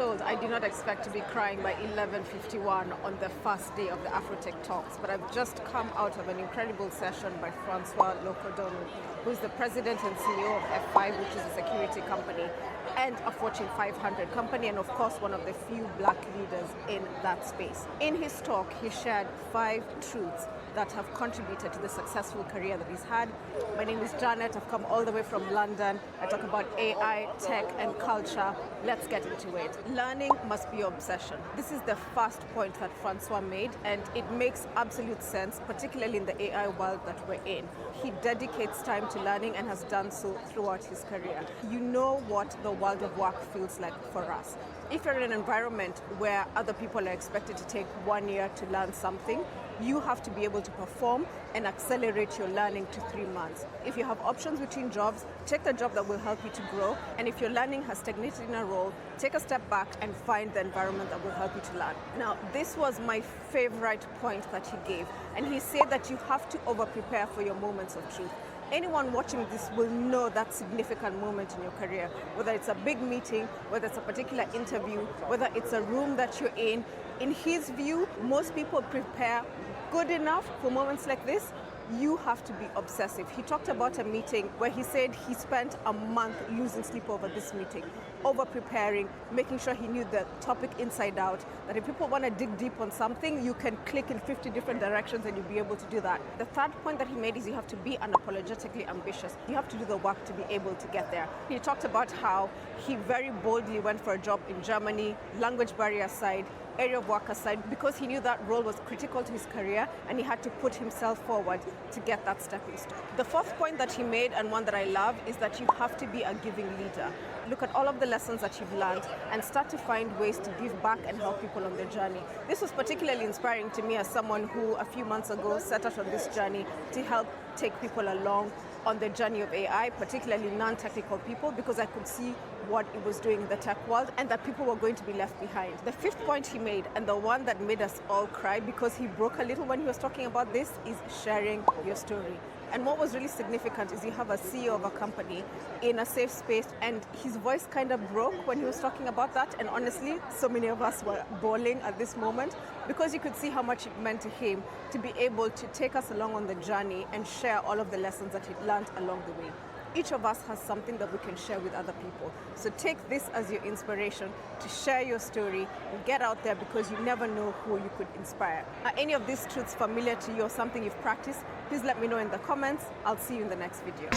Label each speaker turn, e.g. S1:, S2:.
S1: told, I did not expect to be crying by 11:51 on the first day of the Afrotech Talks, but I've just come out of an incredible session by Francois Locodono, who is the president and CEO of F5, which is a security company, and a Fortune 500 company, and of course one of the few black leaders in that space. In his talk, he shared 5 truths that have contributed to the successful career that he's had. My name is Janet. I've come all the way from London. I talk about AI, tech, and culture. Let's get into it. Learning must be your obsession. This is the first point that Francois made, and it makes absolute sense, particularly in the AI world that we're in. He dedicates time to learning and has done so throughout his career. You know what the world of work feels like for us. If you're in an environment where other people are expected to take 1 year to learn something, you have to be able to perform and accelerate your learning to 3 months. If you have options between jobs, take the job that will help you to grow. And if your learning has stagnated in a role, take a step back and find the environment that will help you to learn. Now, this was my favorite point that he gave. And he said that you have to over-prepare for your moments of truth. Anyone watching this will know that significant moment in your career, whether it's a big meeting, whether it's a particular interview, whether it's a room that you're in. In his view, most people prepare good enough for moments like this. You have to be obsessive. He talked about a meeting where he said he spent a month losing sleep over this meeting, over preparing, making sure he knew the topic inside out, that if people want to dig deep on something, you can click in 50 different directions and you'll be able to do that. The third point that he made is you have to be unapologetically ambitious. You have to do the work to be able to get there. He talked about how he very boldly went for a job in Germany, language barrier aside, area of work aside, because he knew that role was critical to his career and he had to put himself forward to get that stepping stone. The fourth point that he made, and one that I love, is that you have to be a giving leader. Look at all of the lessons that you've learned and start to find ways to give back and help people on their journey. This was particularly inspiring to me as someone who a few months ago set out on this journey to help take people along on the journey of AI, particularly non-technical people, because I could see what it was doing in the tech world and that people were going to be left behind. The fifth point he made, and the one that made us all cry because he broke a little when he was talking about this, is sharing your story. And what was really significant is you have a CEO of a company in a safe space, and his voice kind of broke when he was talking about that. And honestly, so many of us were bawling at this moment because you could see how much it meant to him to be able to take us along on the journey and share all of the lessons that he learned along the way. Each of us has something that we can share with other people. So take this as your inspiration to share your story and get out there, because you never know who you could inspire. Are any of these truths familiar to you or something you've practiced? Please let me know in the comments. I'll see you in the next video.